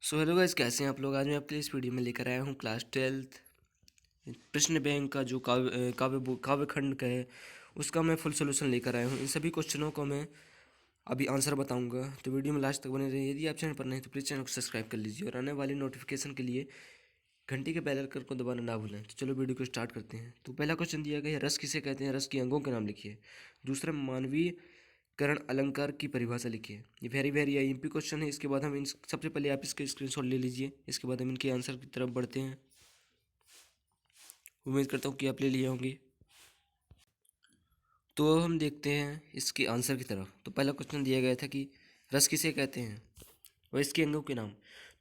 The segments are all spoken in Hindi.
सो हेलो गाइस, कैसे हैं आप लोग। आज मैं आपके लिए इस वीडियो में लेकर आया हूँ क्लास 12th प्रश्न बैंक का जो काव्य खंड का है उसका मैं फुल सोल्यूशन लेकर आया हूँ। इन सभी क्वेश्चनों को मैं अभी आंसर बताऊंगा, तो वीडियो में लास्ट तक बने रहिए। यदि आप चैनल पर नहीं तो प्लीज़ चैनल को सब्सक्राइब कर लीजिए और आने वाली नोटिफिकेशन के लिए घंटी के बेल आइकन को दबाना ना भूलें। तो चलो वीडियो को स्टार्ट करते हैं। तो पहला क्वेश्चन दिया गया है, रस किसे कहते हैं, रस के अंगों के नाम लिखिए। दूसरा, मानवीय करण अलंकार की परिभाषा लिखिए। ये वेरी वेरी आईएमपी क्वेश्चन है। इसके बाद हम इन सबसे पहले आप इसके स्क्रीनशॉट ले लीजिए, इसके बाद हम इनके आंसर की तरफ बढ़ते हैं। उम्मीद करता हूँ कि आप ले लिए होंगे। तो अब हम देखते हैं इसके आंसर की तरफ। तो पहला क्वेश्चन दिया गया था कि रस किसे कहते हैं और इसके अंगों के नाम।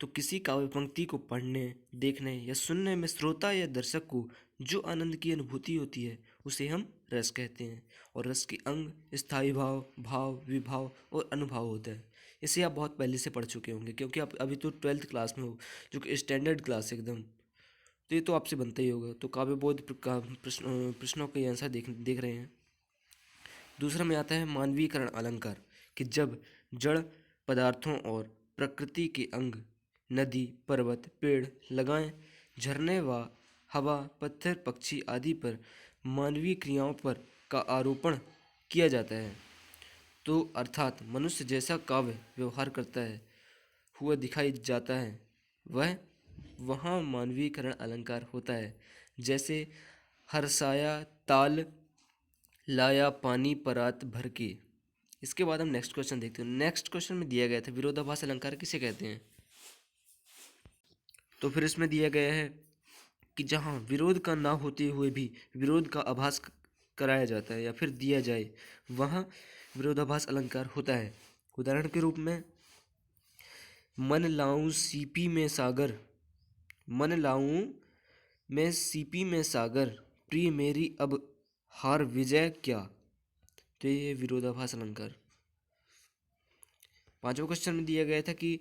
तो किसी काव्य पंक्ति को पढ़ने, देखने या सुनने में श्रोता या दर्शक को जो आनंद की अनुभूति होती है उसे हम रस कहते हैं। और रस के अंग स्थायी भाव, भाव, विभाव और अनुभाव होता है। इसे आप बहुत पहले से पढ़ चुके होंगे क्योंकि आप अभी तो 12th क्लास में हो, जो कि स्टैंडर्ड क्लास है एकदम। तो ये तो आपसे बनता ही होगा। तो काव्य बोध प्रश्नों के आंसर देख रहे हैं। दूसरा में आता है मानवीकरण अलंकार, कि जब जड़ पदार्थों और प्रकृति के अंग, नदी, पर्वत, पेड़, लगाएं, झरने व हवा, पत्थर, पक्षी आदि पर मानवीय क्रियाओं पर का आरोपण किया जाता है, तो अर्थात मनुष्य जैसा काव्य व्यवहार करता है हुआ दिखाई जाता है, वह वहाँ मानवीकरण अलंकार होता है। जैसे हर्षाया ताल लाया पानी परात भर के। इसके बाद हम नेक्स्ट क्वेश्चन देखते हैं। नेक्स्ट क्वेश्चन में दिया गया था विरोधाभास अलंकार किसे कहते हैं। तो फिर इसमें दिया गया है कि जहाँ विरोध का ना होते हुए भी विरोध का आभास कराया जाता है या फिर दिया जाए, वहाँ विरोधाभास अलंकार होता है। उदाहरण के रूप में, मन लाऊं सीपी में सागर, मन लाऊं मैं सीपी में सागर, प्रिय मेरी अब हार विजय क्या। तो ये विरोधाभास अलंकार। पांचवा क्वेश्चन में दिया गया था कि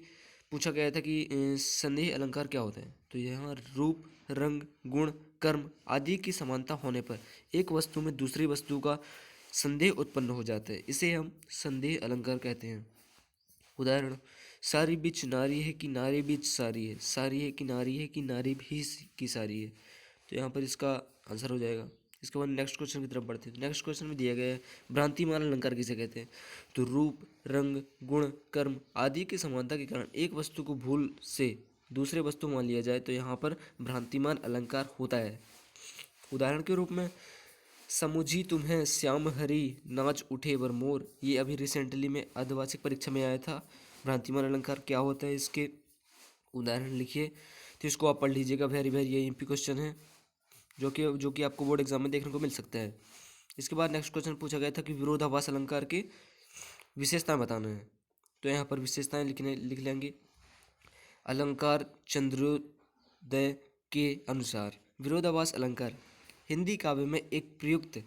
पूछा गया था कि संदेह अलंकार क्या होता है। तो यहाँ रूप, रंग, गुण, कर्म आदि की समानता होने पर एक वस्तु में दूसरी वस्तु का संदेह उत्पन्न हो जाता है, इसे हम संदेह अलंकार कहते हैं। उदाहरण, सारी बिच नारी है कि नारी बिच सारी है, सारी है कि नारी भी की सारी है। तो यहाँ पर इसका आंसर हो जाएगा। इसके बाद नेक्स्ट क्वेश्चन की तरफ बढ़ते हैं। नेक्स्ट क्वेश्चन में दिया गया है भ्रांतिमान अलंकार किसे कहते हैं। तो रूप, रंग, गुण, कर्म आदि की समानता के कारण एक वस्तु को भूल से दूसरे वस्तु मान लिया जाए तो यहाँ पर भ्रांतिमान अलंकार होता है। उदाहरण के रूप में, समुझी तुम्हें श्याम हरी नाच उठे वर मोर, ये अभी रिसेंटली में अर्धवार्षिक परीक्षा में आया था। भ्रांतिमान अलंकार क्या होता है, इसके उदाहरण लिखिए। तो इसको आप पढ़ लीजिएगा, वेरी वेरी एमपी क्वेश्चन है जो कि आपको बोर्ड एग्जाम में देखने को मिल सकता है। इसके बाद नेक्स्ट क्वेश्चन पूछा गया था कि विरोधाभास अलंकार की विशेषताएं बताना है। तो यहाँ पर विशेषताएं लिख लेंगे। अलंकार चंद्रोदय के अनुसार विरोधाभास अलंकार हिंदी काव्य में एक प्रयुक्त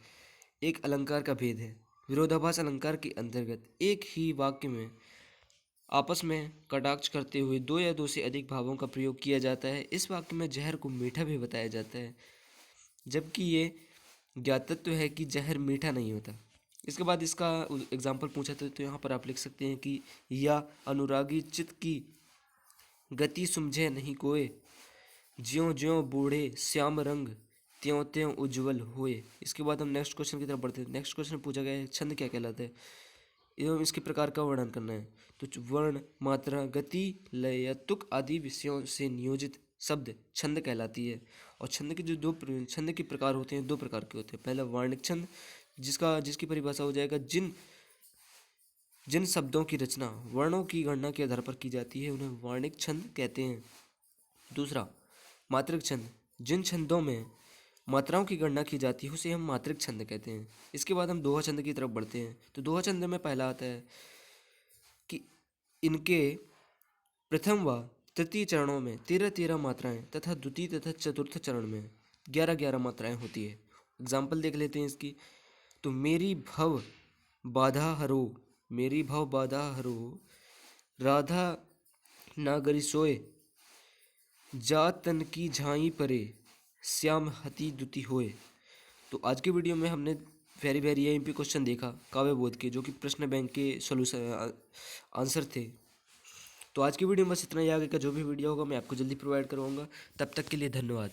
एक अलंकार का भेद है। विरोधाभास अलंकार के अंतर्गत एक ही वाक्य में आपस में कटाक्ष करते हुए दो या दो से अधिक भावों का प्रयोग किया जाता है। इस वाक्य में जहर को मीठा भी बताया जाता है, जबकि ये ज्ञातत्व है कि जहर मीठा नहीं होता। इसके बाद इसका एग्जाम्पल पूछा था, तो यहाँ पर आप लिख सकते हैं कि या अनुरागी चित्त की गति समझे नहीं कोय, ज्यों ज्यों बूढ़े श्याम रंग, त्यों त्यों उज्ज्वल हुए। इसके बाद हम नेक्स्ट क्वेश्चन की तरफ बढ़ते हैं। नेक्स्ट क्वेश्चन पूछा गया है छंद क्या कहलाता है एवं इसके प्रकार का वर्णन करना है। तो वर्ण, मात्रा, गति, लय या तुक आदि विषयों से नियोजित शब्द छंद कहलाती है। और छंद के जो छंद के प्रकार होते हैं, दो प्रकार के होते हैं। पहला वर्णिक छंद, जिसकी परिभाषा हो जाएगा जिन जिन शब्दों की रचना वर्णों की गणना के आधार पर की जाती है उन्हें वर्णिक छंद कहते हैं। दूसरा, मात्रिक छंद, जिन छंदों में मात्राओं की गणना की जाती है उसे हम मात्रिक छंद कहते हैं। इसके बाद हम दोहा छंद की तरफ बढ़ते हैं। तो दोहा छंद में पहला आता है कि इनके प्रथम व तृतीय चरणों में 13-13 मात्राएं तथा द्वितीय तथा चतुर्थ चरण में 11-11 मात्राएं होती है। एग्जाम्पल देख लेते हैं इसकी। तो मेरी भव बाधा हरो, मेरी भव बाधा हरो, राधा नागरी सोए, जा तन की झाई परे, श्याम हति दुति होए। तो आज के वीडियो में हमने वेरी वेरी एमपी क्वेश्चन देखा काव्य बोध के, जो कि प्रश्न बैंक के सॉल्यूशन आंसर थे। तो आज की वीडियो में बस इतना ही। आगे का जो भी वीडियो होगा मैं आपको जल्दी प्रोवाइड करवाऊंगा। तब तक के लिए धन्यवाद।